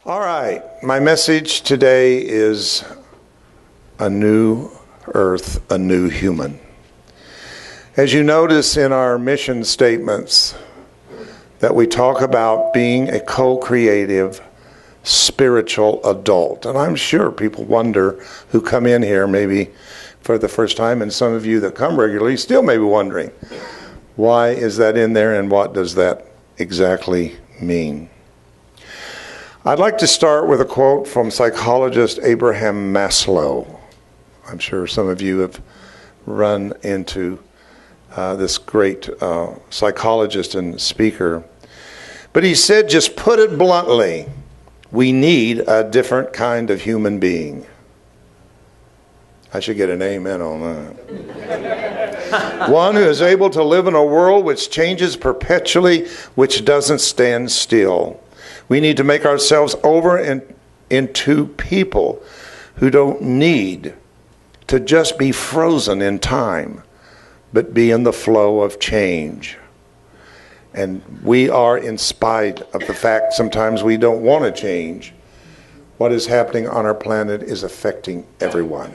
All right, my message today is a new earth, a new human. As you notice in our mission statements that we talk about being a co-creative spiritual adult. And I'm sure people wonder who come in here maybe for the first time, and some of you that come regularly still may be wondering, why is that in there and what does that exactly mean? I'd like to start with a quote from psychologist Abraham Maslow. I'm sure some of you have run into this great psychologist and speaker. But he said, just put it bluntly, we need a different kind of human being. I should get an amen on that. One who is able to live in a world which changes perpetually, which doesn't stand still. We need to make ourselves over into people who don't need to just be frozen in time, but be in the flow of change. And we are, in spite of the fact sometimes we don't want to change, what is happening on our planet is affecting everyone.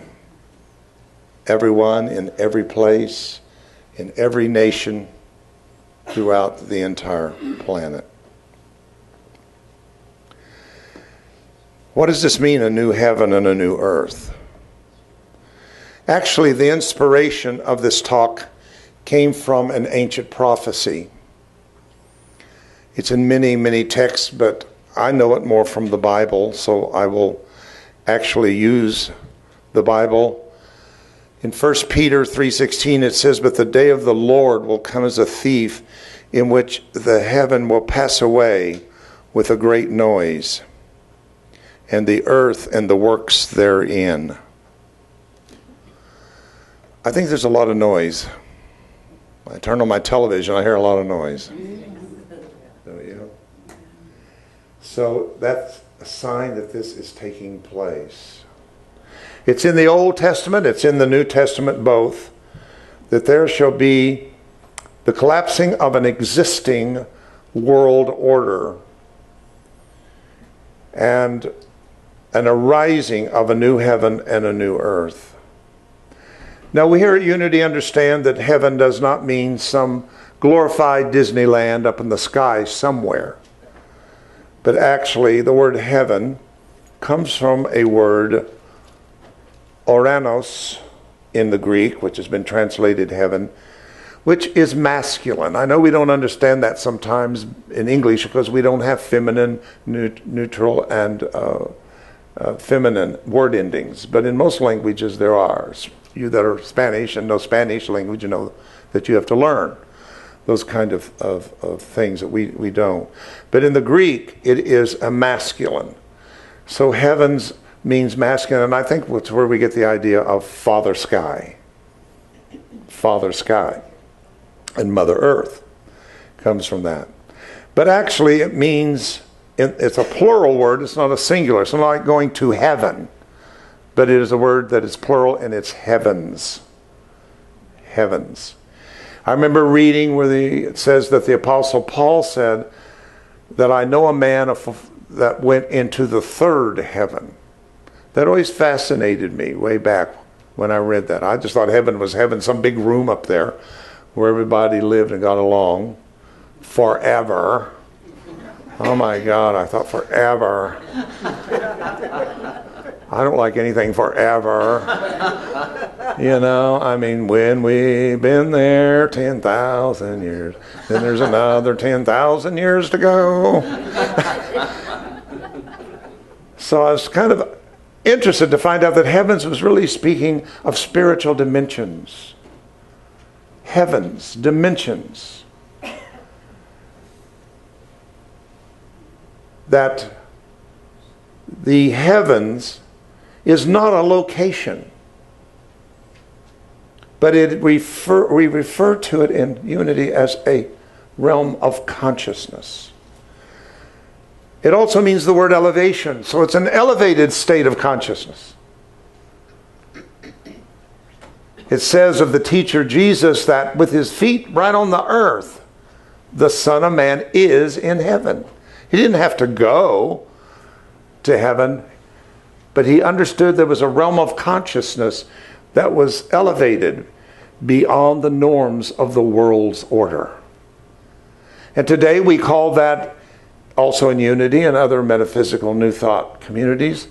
Everyone in every place, in every nation, throughout the entire planet. What does this mean, a new heaven and a new earth? Actually, the inspiration of this talk came from an ancient prophecy. It's in many, many texts, but I know it more from the Bible, so I will actually use the Bible. In 1 Peter 3:16 it says, "But the day of the Lord will come as a thief, in which the heaven will pass away with a great noise, and the earth and the works therein." I think there's a lot of noise. When I turn on my television, I hear a lot of noise. So that's a sign that this is taking place. It's in the Old Testament, it's in the New Testament both, that there shall be the collapsing of an existing world order and an arising of a new heaven and a new earth. Now we here at Unity understand that heaven does not mean some glorified Disneyland up in the sky somewhere. But actually the word heaven comes from a word oranos in the Greek, which has been translated heaven, which is masculine. I know we don't understand that sometimes in English because we don't have feminine, neutral, and feminine word endings. But in most languages there are. You that are Spanish and know Spanish language, you know that you have to learn those kind of things that we don't. But in the Greek, it is a masculine. So heavens means masculine, and I think that's where we get the idea of Father Sky. Father Sky. And Mother Earth comes from that. But actually it means, it's a plural word, it's not a singular. It's not like going to heaven. But it is a word that is plural, and it's heavens. Heavens. I remember reading where it says that the Apostle Paul said that I know a man that went into the third heaven. That always fascinated me way back when I read that. I just thought heaven was heaven, some big room up there where everybody lived and got along forever. Oh my God, I thought forever. I don't like anything forever. You know, I mean, when we've been there 10,000 years, then there's another 10,000 years to go. So I was kind of interested to find out that heavens was really speaking of spiritual dimensions. Heavens, dimensions. That the heavens is not a location, but we refer to it in Unity as a realm of consciousness. It also means the word elevation, so it's an elevated state of consciousness. It says of the teacher Jesus that with his feet right on the earth, the Son of Man is in heaven. He didn't have to go to heaven, but he understood there was a realm of consciousness that was elevated beyond the norms of the world's order. And today we call that, also in Unity and other metaphysical New Thought communities,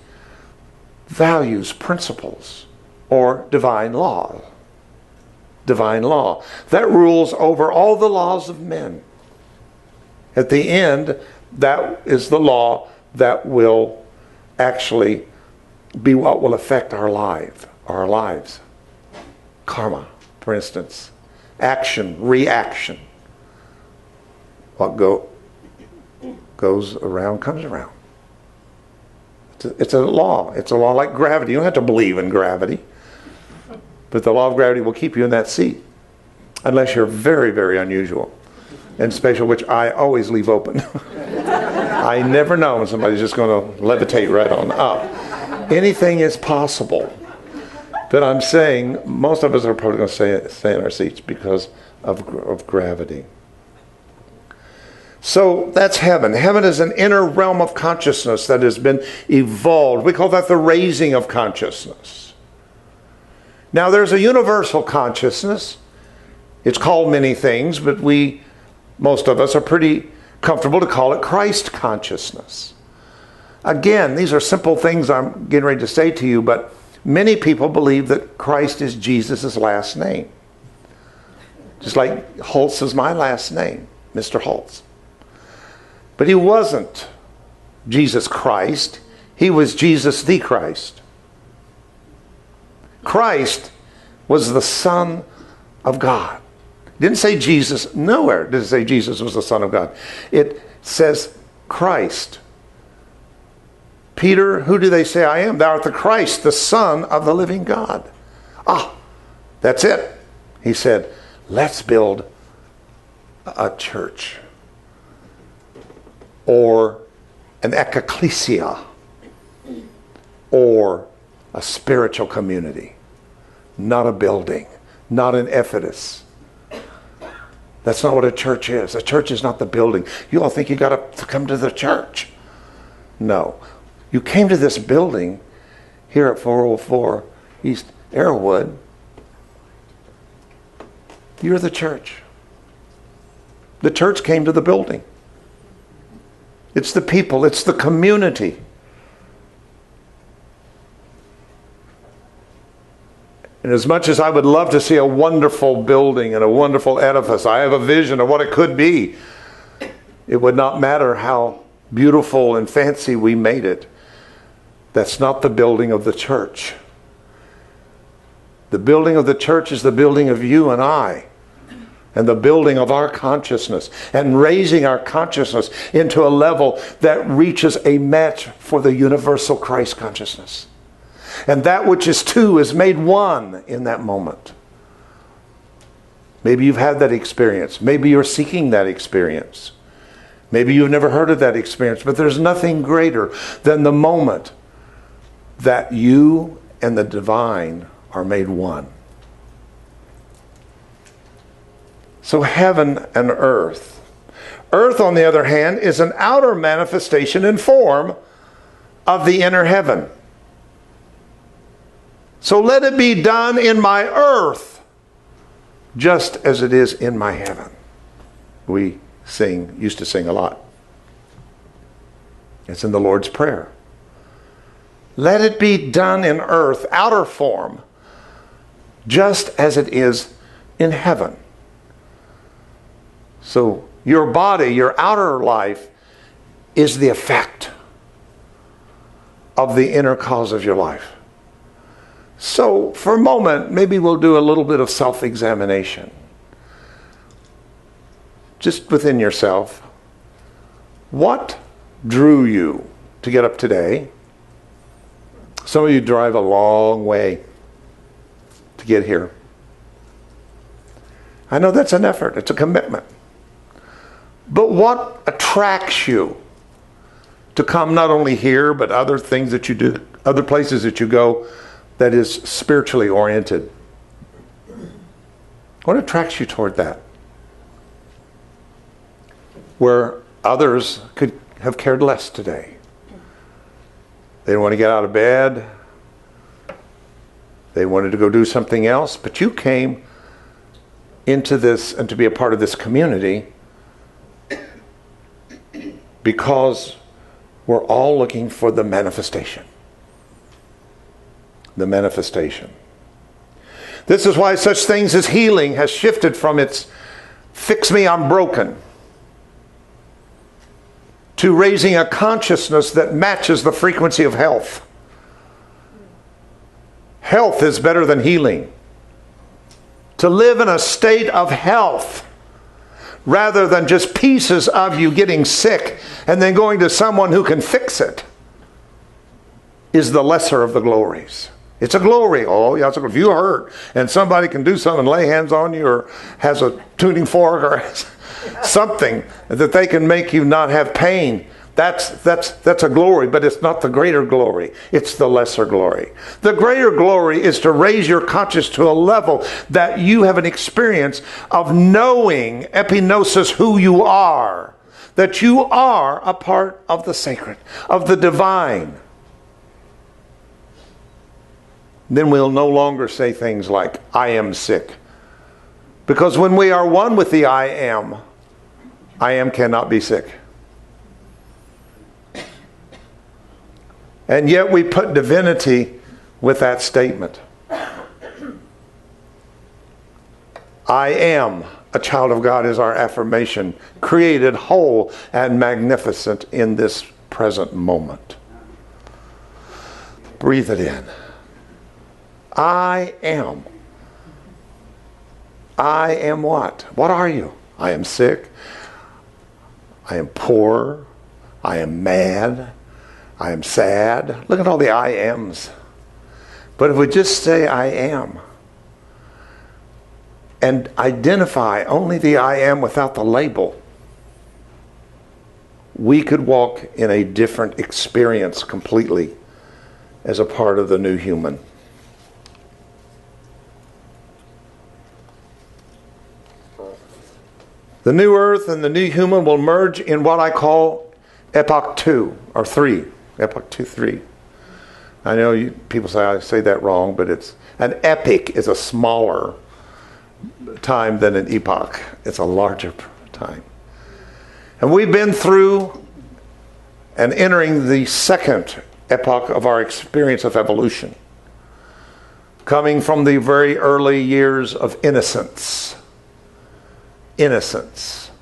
values, principles, or divine law. Divine law. That rules over all the laws of men. At the end, that is the law that will actually be what will affect our lives. Karma, for instance. Action, reaction. What goes around comes around. It's a law. It's a law like gravity. You don't have to believe in gravity. But the law of gravity will keep you in that seat. Unless you're very, very unusual and special, which I always leave open. I never know when somebody's just going to levitate right on up. Anything is possible. But I'm saying most of us are probably going to stay in our seats because of gravity. So that's heaven. Heaven is an inner realm of consciousness that has been evolved. We call that the raising of consciousness. Now there's a universal consciousness. It's called many things, but most of us are pretty comfortable to call it Christ consciousness. Again, these are simple things I'm getting ready to say to you, but many people believe that Christ is Jesus' last name. Just like Hulse is my last name, Mr. Hulse. But he wasn't Jesus Christ. He was Jesus the Christ. Christ was the Son of God. It didn't say Jesus, nowhere did it say Jesus was the Son of God. It says Christ. Peter, who do they say I am? Thou art the Christ, the Son of the living God. That's it. He said, let's build a church. Or an ecclesia. Or a spiritual community. Not a building. Not an edifice. That's not what a church is. A church is not the building. You all think you got to come to the church. No. You came to this building here at 404 East Arrowwood. You're the church. The church came to the building. It's the people. It's the community. And as much as I would love to see a wonderful building and a wonderful edifice, I have a vision of what it could be. It would not matter how beautiful and fancy we made it. That's not the building of the church. The building of the church is the building of you and I. And the building of our consciousness. And raising our consciousness into a level that reaches a match for the universal Christ consciousness. And that which is two is made one in that moment. Maybe you've had that experience. Maybe you're seeking that experience. Maybe you've never heard of that experience. But there's nothing greater than the moment that you and the divine are made one. So heaven and earth. Earth, on the other hand, is an outer manifestation and form of the inner heaven. So let it be done in my earth, just as it is in my heaven. We used to sing a lot. It's in the Lord's Prayer. Let it be done in earth, outer form, just as it is in heaven. So your body, your outer life, is the effect of the inner cause of your life. So for a moment, maybe we'll do a little bit of self-examination. Just within yourself. What drew you to get up today? Some of you drive a long way to get here. I know that's an effort. It's a commitment. But what attracts you to come not only here, but other things that you do, other places that you go that is spiritually oriented? What attracts you toward that? Where others could have cared less today. They didn't want to get out of bed. They wanted to go do something else. But you came into this and to be a part of this community because we're all looking for the manifestation. The manifestation. This is why such things as healing has shifted from its fix me, I'm broken, to raising a consciousness that matches the frequency of health. Health is better than healing. To live in a state of health rather than just pieces of you getting sick and then going to someone who can fix it is the lesser of the glories. It's a glory. Oh, yeah, if you hurt and somebody can do something, lay hands on you or has a tuning fork or something that they can make you not have pain, that's a glory, but it's not the greater glory. It's the lesser glory. The greater glory is to raise your conscious to a level that you have an experience of knowing, epignosis, who you are. That you are a part of the sacred, of the divine. Then we'll no longer say things like, I am sick. Because when we are one with the I am cannot be sick. And yet we put divinity with that statement. I am a child of God is our affirmation, created whole and magnificent in this present moment. Breathe it in. I am. I am what? What are you? I am sick. I am poor. I am mad. I am sad. Look at all the I ams. But if we just say I am and identify only the I am without the label, we could walk in a different experience completely as a part of the new human. The new earth and the new human will merge in what I call Epoch 2 or 3. Epoch 2, 3. I know people say I say that wrong, but it's an epic is a smaller time than an epoch. It's a larger time. And we've been through and entering the second epoch of our experience of evolution, coming from the very early years of innocence. Innocence.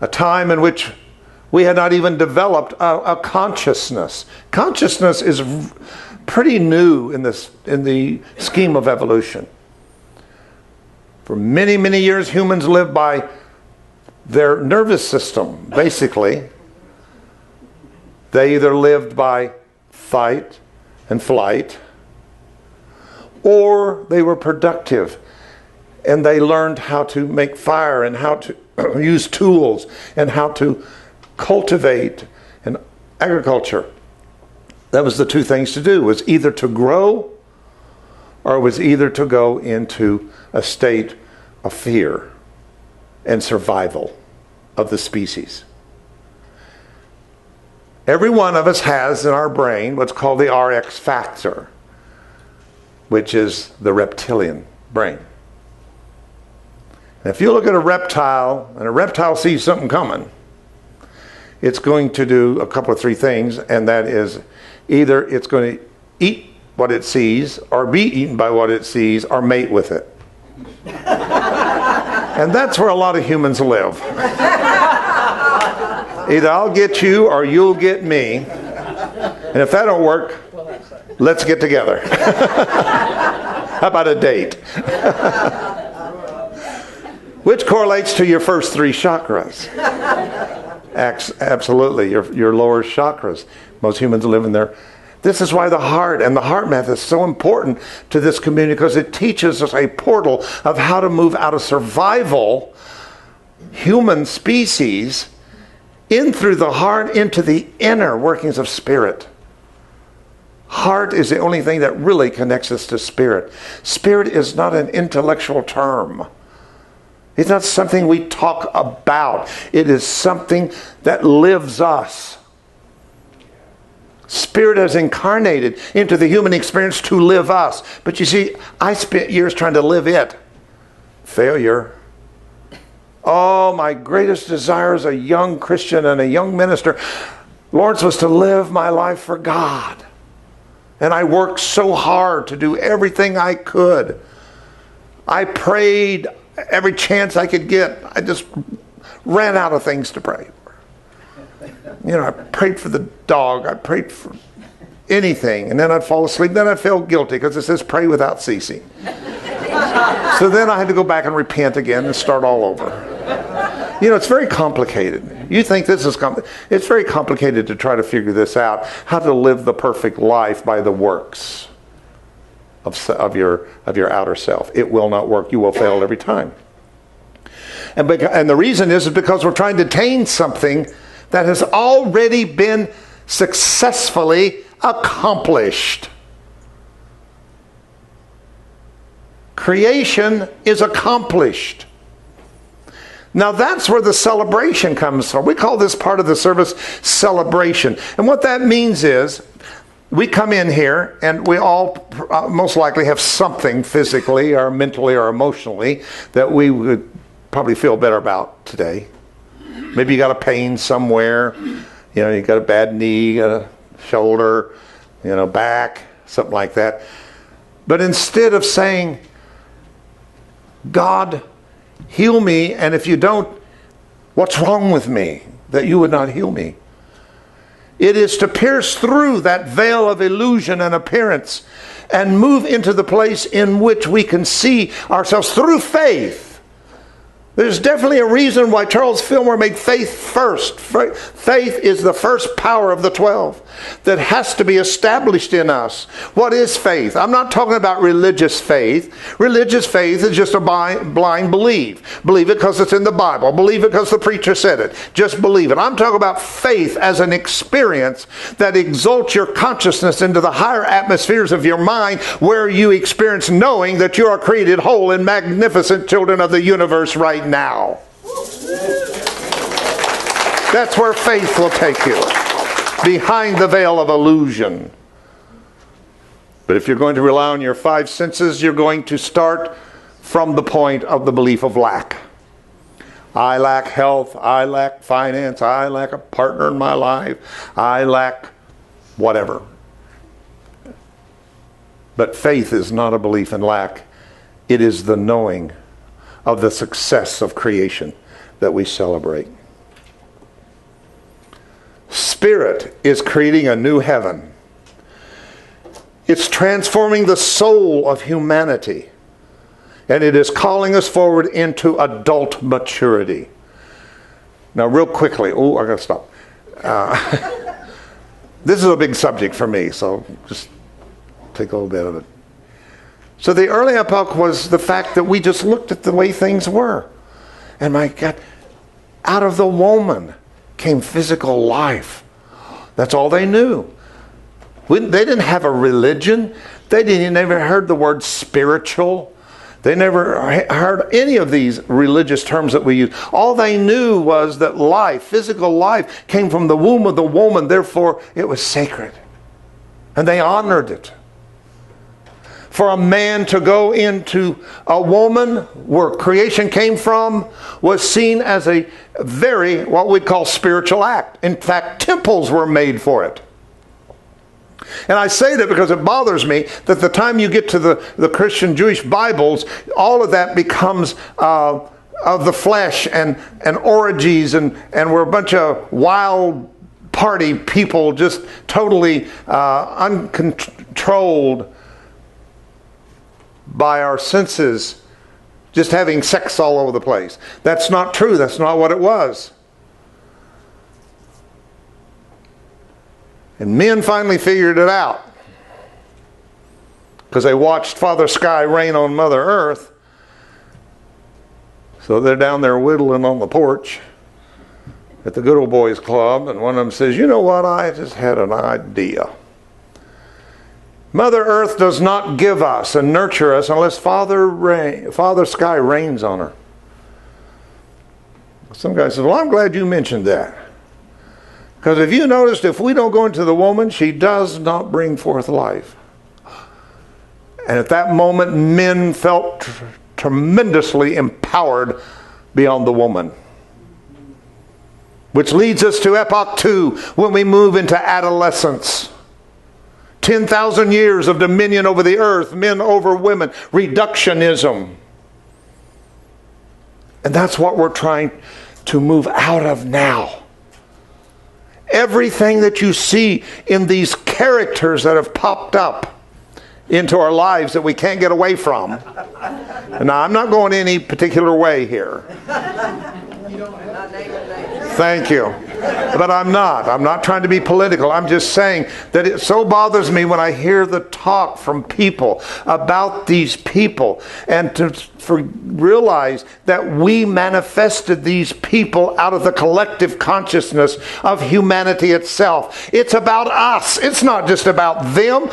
A time in which we had not even developed a consciousness. Consciousness is pretty new in the scheme of evolution. For many, many years, humans lived by their nervous system, basically. They either lived by fight and flight, or they were productive. And they learned how to make fire and how to use tools and how to cultivate and agriculture. That was the two things to do, was either to grow or was either to go into a state of fear and survival of the species. Every one of us has in our brain what's called the RX factor, which is the reptilian brain. And if you look at a reptile, and a reptile sees something coming, it's going to do a couple of three things, and that is either it's going to eat what it sees, or be eaten by what it sees, or mate with it. And that's where a lot of humans live. Either I'll get you, or you'll get me. And if that don't work, let's get together. How about a date? Which correlates to your first three chakras. Absolutely, your lower chakras. Most humans live in there. This is why the heart and the heart math is so important to this community, because it teaches us a portal of how to move out of survival, human species, in through the heart into the inner workings of spirit. Heart is the only thing that really connects us to spirit. Spirit is not an intellectual term. It's not something we talk about. It is something that lives us. Spirit has incarnated into the human experience to live us. But you see, I spent years trying to live it. Failure. Oh, my greatest desire as a young Christian and a young minister, Lawrence, was to live my life for God. And I worked so hard to do everything I could. I prayed every chance I could get. I just ran out of things to pray for. You know, I prayed for the dog. I prayed for anything. And then I'd fall asleep. Then I'd feel guilty because it says pray without ceasing. So then I had to go back and repent again and start all over. You know, it's very complicated. You think this is it's very complicated to try to figure this out, how to live the perfect life by the works of your outer self. It will not work. You will fail every time. And the reason is because we're trying to attain something that has already been successfully accomplished. Creation is accomplished. Now that's where the celebration comes from. We call this part of the service celebration. And what that means is we come in here and we all most likely have something physically or mentally or emotionally that we would probably feel better about today. Maybe you got a pain somewhere. You know, you got a bad knee, a shoulder, you know, back, something like that. But instead of saying, God, heal me, and if you don't, what's wrong with me that you would not heal me? It is to pierce through that veil of illusion and appearance and move into the place in which we can see ourselves through faith. There's definitely a reason why Charles Fillmore made faith first. Faith is the first power of the 12 that has to be established in us. What is faith? I'm not talking about religious faith. Religious faith is just a blind belief. Believe it because it's in the Bible. Believe it because the preacher said it. Just believe it. I'm talking about faith as an experience that exalts your consciousness into the higher atmospheres of your mind, where you experience knowing that you are created whole and magnificent children of the universe right now. That's where faith will take you, behind the veil of illusion. But if you're going to rely on your five senses, you're going to start from the point of the belief of lack. I lack health, I lack finance, I lack a partner in my life, I lack whatever. But faith is not a belief in lack. It is the knowing of the success of creation that we celebrate. Spirit is creating a new heaven. It's transforming the soul of humanity. And it is calling us forward into adult maturity. Now real quickly, I gotta stop. This is a big subject for me, so just take a little bit of it. So the early epoch was the fact that we just looked at the way things were. And my God, out of the woman came physical life. That's all they knew. They didn't have a religion. They never heard the word spiritual. They never heard any of these religious terms that we use. All they knew was that life, physical life, came from the womb of the woman. Therefore, it was sacred. And they honored it. For a man to go into a woman where creation came from was seen as a very, what we'd call, spiritual act. In fact, temples were made for it. And I say that because it bothers me that the time you get to the Christian Jewish Bibles, all of that becomes of the flesh and orgies, and we're a bunch of wild party people, just totally uncontrolled by our senses, just having sex all over the place. That's not true. That's not what it was. And men finally figured it out because they watched Father Sky rain on Mother Earth. So they're down there whittling on the porch at the Good Old Boys Club, and one of them says, you know what, I just had an idea. Mother Earth does not give us and nurture us unless Father Sky rains on her. Some guy says, well, I'm glad you mentioned that. Because if you noticed, if we don't go into the woman, she does not bring forth life. And at that moment, men felt tremendously empowered beyond the woman. Which leads us to Epoch 2, when we move into adolescence. 10,000 years of dominion over the earth, men over women, reductionism. And that's what we're trying to move out of now. Everything that you see in these characters that have popped up into our lives that we can't get away from. And now, I'm not going any particular way here. Thank you. But I'm not trying to be political. I'm just saying that it so bothers me when I hear the talk from people about these people, and to realize that we manifested these people out of the collective consciousness of humanity itself. It's about us. It's not just about them.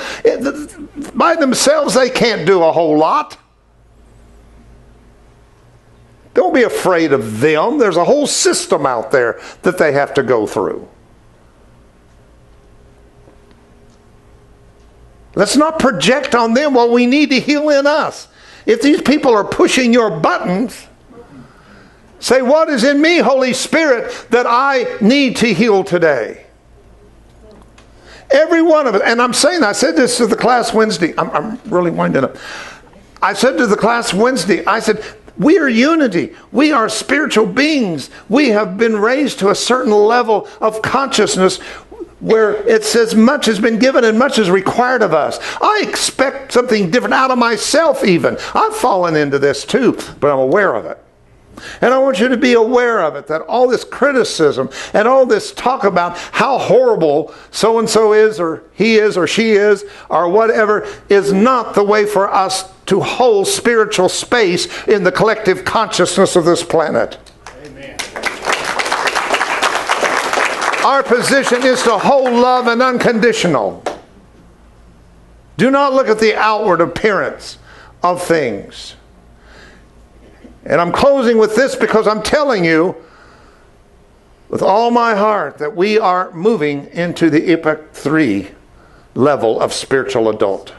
By themselves, they can't do a whole lot. Don't be afraid of them. There's a whole system out there that they have to go through. Let's not project on them what we need to heal in us. If these people are pushing your buttons, say, what is in me, Holy Spirit, that I need to heal today? Every one of it. And I'm saying, I said this to the class Wednesday. I'm really winding up. I said to the class Wednesday, I said, we are unity. We are spiritual beings. We have been raised to a certain level of consciousness where it says much has been given and much is required of us. I expect something different out of myself even. I've fallen into this too, but I'm aware of it. And I want you to be aware of it, that all this criticism and all this talk about how horrible so-and-so is, or he is, or she is, or whatever, is not the way for us to hold spiritual space in the collective consciousness of this planet. Amen. Our position is to hold love and unconditional. Do not look at the outward appearance of things. And I'm closing with this because I'm telling you with all my heart that we are moving into the Epoch 3 level of spiritual adult,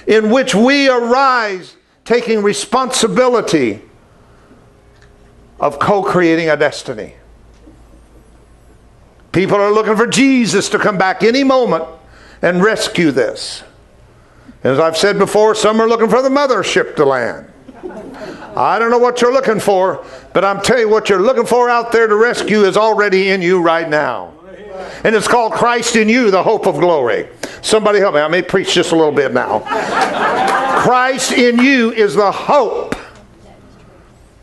in which we arise taking responsibility of co-creating a destiny. People are looking for Jesus to come back any moment and rescue this. As I've said before, some are looking for the mothership to land. I don't know what you're looking for, but I'm telling you what you're looking for out there to rescue is already in you right now. And it's called Christ in you, the hope of glory. Somebody help me. I may preach just a little bit now. Christ in you is the hope.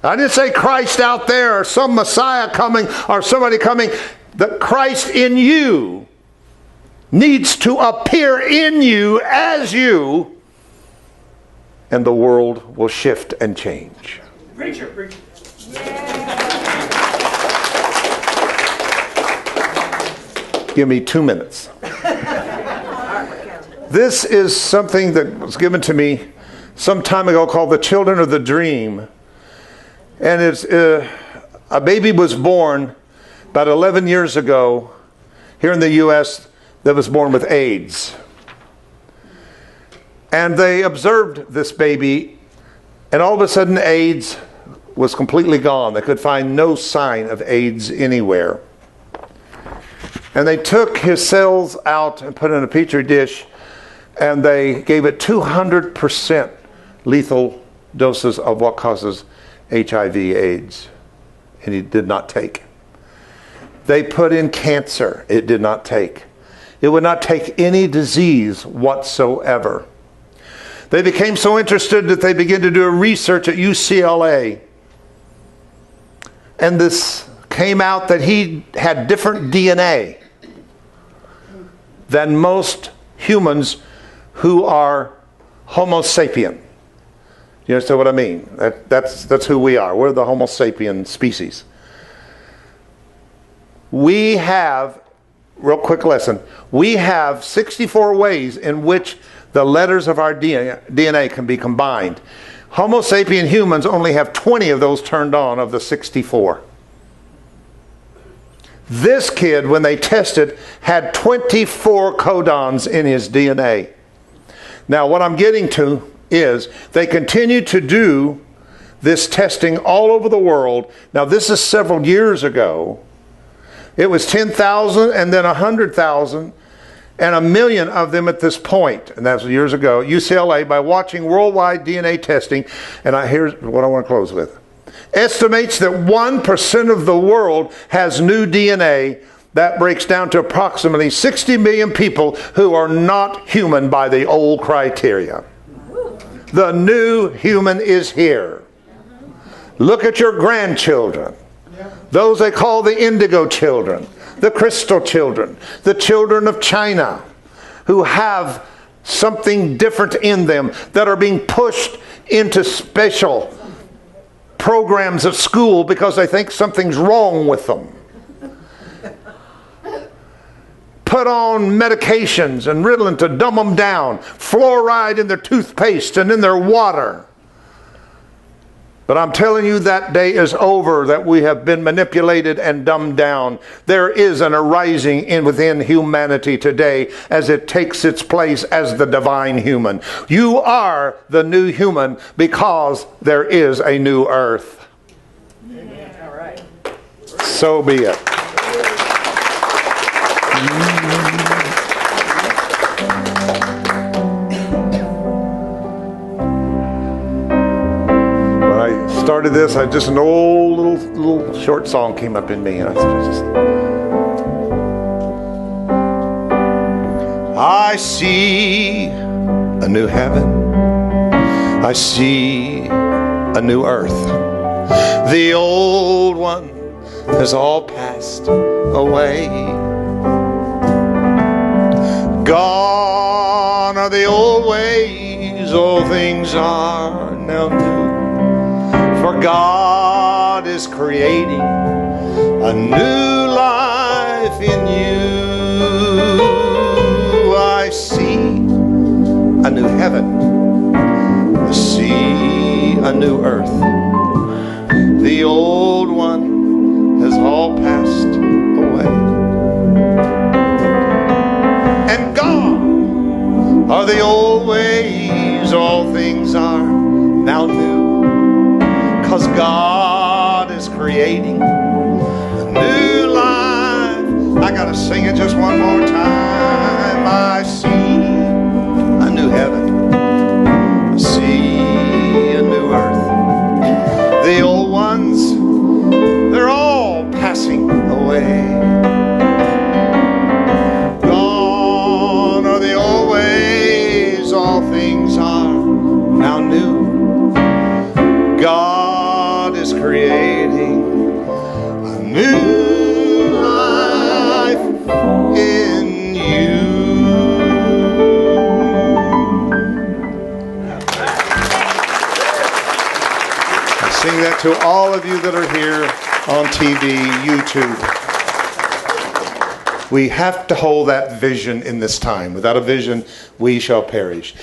I didn't say Christ out there or some Messiah coming or somebody coming. The Christ in you needs to appear in you as you, and the world will shift and change. Preacher, preacher. Give me 2 minutes. This is something that was given to me some time ago called the Children of the Dream. And it's a baby was born about 11 years ago here in the U.S. that was born with AIDS. And they observed this baby, and all of a sudden AIDS was completely gone. They could find no sign of AIDS anywhere. And they took his cells out and put it in a petri dish, and they gave it 200% lethal doses of what causes HIV/AIDS, and he did not take. They put in cancer. It did not take. It would not take any disease whatsoever. They became so interested that they began to do a research at UCLA. And this came out that he had different DNA than most humans who are Homo sapien. You understand what I mean? That's who we are. We're the Homo sapien species. We have, real quick lesson, we have 64 ways in which the letters of our DNA can be combined. Homo sapien humans only have 20 of those turned on of the 64. This kid, when they tested, had 24 codons in his DNA. Now, what I'm getting to is they continue to do this testing all over the world. Now, this is several years ago. It was 10,000 and then 100,000 and 1 million of them at this point. And that was years ago. UCLA, by watching worldwide DNA testing, and here's what I want to close with, estimates that 1% of the world has new DNA. That breaks down to approximately 60 million people who are not human by the old criteria. The new human is here. Look at your grandchildren. Those they call the indigo children, the crystal children, the children of China, who have something different in them, that are being pushed into special programs of school because they think something's wrong with them. Put on medications and Ritalin to dumb them down, fluoride in their toothpaste and in their water. But I'm telling you, that day is over, that we have been manipulated and dumbed down. There is an arising within humanity today as it takes its place as the divine human. You are the new human because there is a new earth. Amen. All right. So be it. Started this, just an old little short song came up in me, and I see a new heaven, I see a new earth. The old one has all passed away. Gone are the old ways, all things are now new. For God is creating a new life in you. I see a new heaven, I see a new earth. The old one has all passed away. And gone are the old ways, all things are now new. Because God is creating a new life. I gotta sing it just one more time. I see a new heaven, I see a new earth. The old ones, they're all passing away. Gone are the old ways, all things are now new. God is creating a new life in you. I sing that to all of you that are here on TV, YouTube. We have to hold that vision in this time. Without a vision, we shall perish.